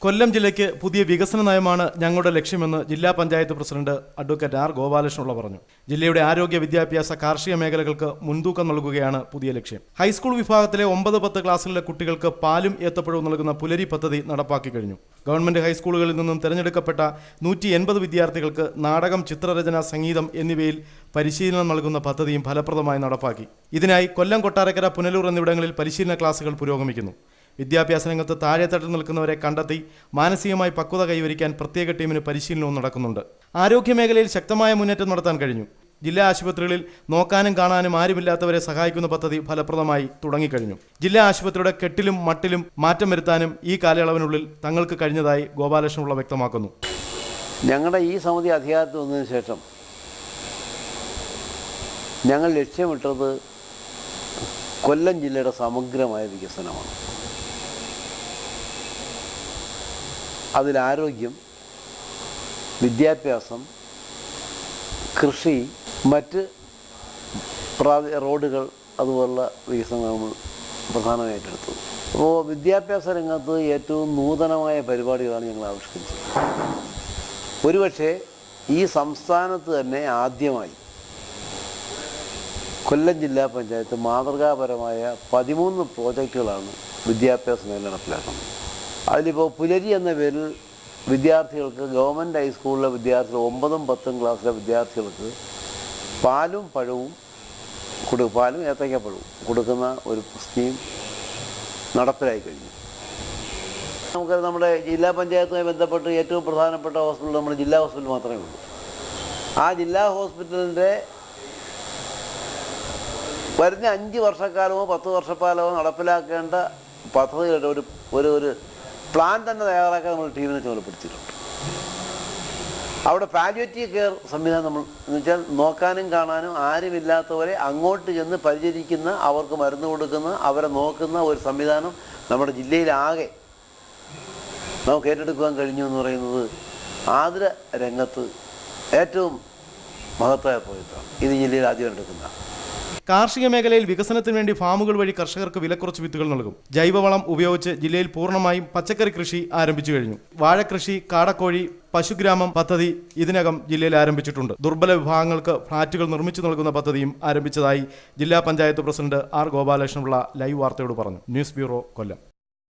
കൊല്ലം ജില്ലയ്ക്ക് പുതിയ വികസന നയമാണ് ഞങ്ങളുടെ ലക്ഷ്യമെന്ന് ജില്ലാ panchayat president advocate R Gopalakrishnapillai പറഞ്ഞു. ജില്ലയുടെ ആരോഗ്യ, വിദ്യാഭ്യാസ, കാർഷിക മേഖലകൾക്ക് മുൻതൂക്കം നൽകുകയാണ് പുതിയ ലക്ഷ്യം. ഹൈസ്കൂൾ വിഭാഗത്തിലെ 9-10 ക്ലാസുകളിലെ കുട്ടികൾക്ക് പാലും ഏത്തപ്പഴവും നൽകുന്ന പുലരി പദ്ധതി നടപ്പാക്കി കഴിഞ്ഞു. ഗവൺമെന്റ് ഹൈസ്കൂളുകളിൽ നിന്നും തെരഞ്ഞെടുക്കപ്പെട്ട 180 വിദ്യാർത്ഥികൾക്ക് നാടകം, ചിത്രരചന, സംഗീതം എന്നിവയിൽ പരിശീലനം നൽകുന്ന പദ്ധതിയും ഫലപ്രദമായി നടപ്പാക്കി. ഇതിനായി കൊല്ലം, കൊട്ടാരക്കര, പുനലൂർ എന്നിവിടങ്ങളിൽ പരിശീലന ക്ലാസുകൾ പുരോഗമിക്കുന്നു. വിദ്യാഭ്യാസ രംഗത്ത് താഴെത്തട്ടിൽ നിൽക്കുന്നവരെ കണ്ടെത്തി മാനസികമായി പക്വത കൈവരിക്കാൻ പ്രത്യേക ടീമിന് പരിശീലനവും നടക്കുന്നുണ്ട്. ആരോഗ്യമേഖലയിൽ ശക്തമായ മുന്നേറ്റം നടത്താൻ കഴിഞ്ഞു. ജില്ലാ ആശുപത്രികളിൽ നോക്കാനും കാണാനും ആരുമില്ലാത്തവരെ സഹായിക്കുന്ന പദ്ധതി ഫലപ്രദമായി തുടങ്ങിക്കഴിഞ്ഞു. ജില്ലാ ആശുപത്രിയുടെ കെട്ടിലും മട്ടിലും മാറ്റം വരുത്താനും ഈ കാലയളവിനുള്ളിൽ തങ്ങൾക്ക് കഴിഞ്ഞതായി ഗോപാലകൃഷ്ണപിള്ള വ്യക്തമാക്കുന്നു. ഞങ്ങളുടെ ഈ സമിതി അധികാരത്തിൽ വന്നതിന് ശേഷം ഞങ്ങൾ ലക്ഷ്യമിട്ടത് കൊല്ലം ജില്ലയുടെ സമഗ്രമായ വികസനമാണ്. അതിൽ ആരോഗ്യം, വിദ്യാഭ്യാസം, കൃഷി, മറ്റ് റോഡുകൾ അതുപോലുള്ള വികസനം നമ്മൾ പ്രധാനമായിട്ടെടുത്തത്. അപ്പോൾ വിദ്യാഭ്യാസ രംഗത്ത് ഏറ്റവും നൂതനമായ പരിപാടികളാണ് ഞങ്ങൾ ആവിഷ്കരിച്ചത്. ഒരുപക്ഷെ ഈ സംസ്ഥാനത്ത് തന്നെ ആദ്യമായി കൊല്ലം ജില്ലാ പഞ്ചായത്ത് മാതൃകാപരമായ 13 പ്രോജക്റ്റുകളാണ് വിദ്യാഭ്യാസ മേഖല നടപ്പിലാക്കുന്നത്. അതിലിപ്പോൾ പുലരി എന്ന പേരിൽ വിദ്യാർത്ഥികൾക്ക്, ഗവൺമെൻറ് ഹൈസ്കൂളിലെ വിദ്യാർത്ഥികൾ 9ഉം 10ഉം ക്ലാസ്സിലെ വിദ്യാർത്ഥികൾക്ക് പാലും പഴവും പാലും ഏത്തയ്ക്കപ്പഴവും കൊടുക്കുന്ന ഒരു സ്കീം നടപ്പിലായി കഴിഞ്ഞു. നമുക്ക് നമ്മുടെ ജില്ലാ പഞ്ചായത്തുമായി ബന്ധപ്പെട്ട് ഏറ്റവും പ്രധാനപ്പെട്ട ഹോസ്പിറ്റൽ നമ്മുടെ ജില്ലാ ഹോസ്പിറ്റൽ മാത്രമേ ഉള്ളൂ. ആ ജില്ലാ ഹോസ്പിറ്റലിൻ്റെ വരുന്ന 5 വർഷക്കാലമോ 10 വർഷക്കാലമോ നടപ്പിലാക്കേണ്ട പദ്ധതികളുടെ ഒരു പ്ലാൻ തന്നെ തയ്യാറാക്കാൻ നമ്മൾ ടീമിനെ ചുമതലപ്പെടുത്തിയിട്ടുണ്ട്. അവിടെ പാലിയേറ്റീവ് കെയർ സംവിധാനം നമ്മൾ എന്ന് വെച്ചാൽ നോക്കാനും കാണാനും ആരുമില്ലാത്തവരെ അങ്ങോട്ട് ചെന്ന് പരിചരിക്കുന്ന, അവർക്ക് മരുന്ന് കൊടുക്കുന്ന, അവരെ നോക്കുന്ന ഒരു സംവിധാനം നമ്മുടെ ജില്ലയിലാകെ നമുക്ക് ഏറ്റെടുക്കുവാൻ കഴിഞ്ഞു എന്ന് പറയുന്നത് ആതുര രംഗത്ത് ഏറ്റവും മഹത്തായ പ്രോജക്റ്റാണ്. ഇത് ജില്ലയിൽ ആദ്യം എടുക്കുന്നതാണ്. കാർഷിക മേഖലയിൽ വികസനത്തിന് വേണ്ടി ഫാമുകൾ വഴി കർഷകർക്ക് വിലക്കുറച്ച് വിത്തുകൾ നൽകും. ജൈവവളം ഉപയോഗിച്ച് ജില്ലയിൽ പൂർണ്ണമായും പച്ചക്കറി കൃഷി ആരംഭിച്ചു കഴിഞ്ഞു. വാഴക്കൃഷി, കാടക്കോഴി, പശുഗ്രാമം പദ്ധതി ഇതിനകം ജില്ലയിൽ ആരംഭിച്ചിട്ടുണ്ട്. ദുർബല വിഭാഗങ്ങൾക്ക് ഫ്ളാറ്റുകൾ നിർമ്മിച്ചു നൽകുന്ന പദ്ധതിയും ആരംഭിച്ചതായി ജില്ലാ panchayat president R Gopalakrishna Pillai live വാർത്തയോട് പറഞ്ഞു. ന്യൂസ് ബ്യൂറോ, കൊല്ലം.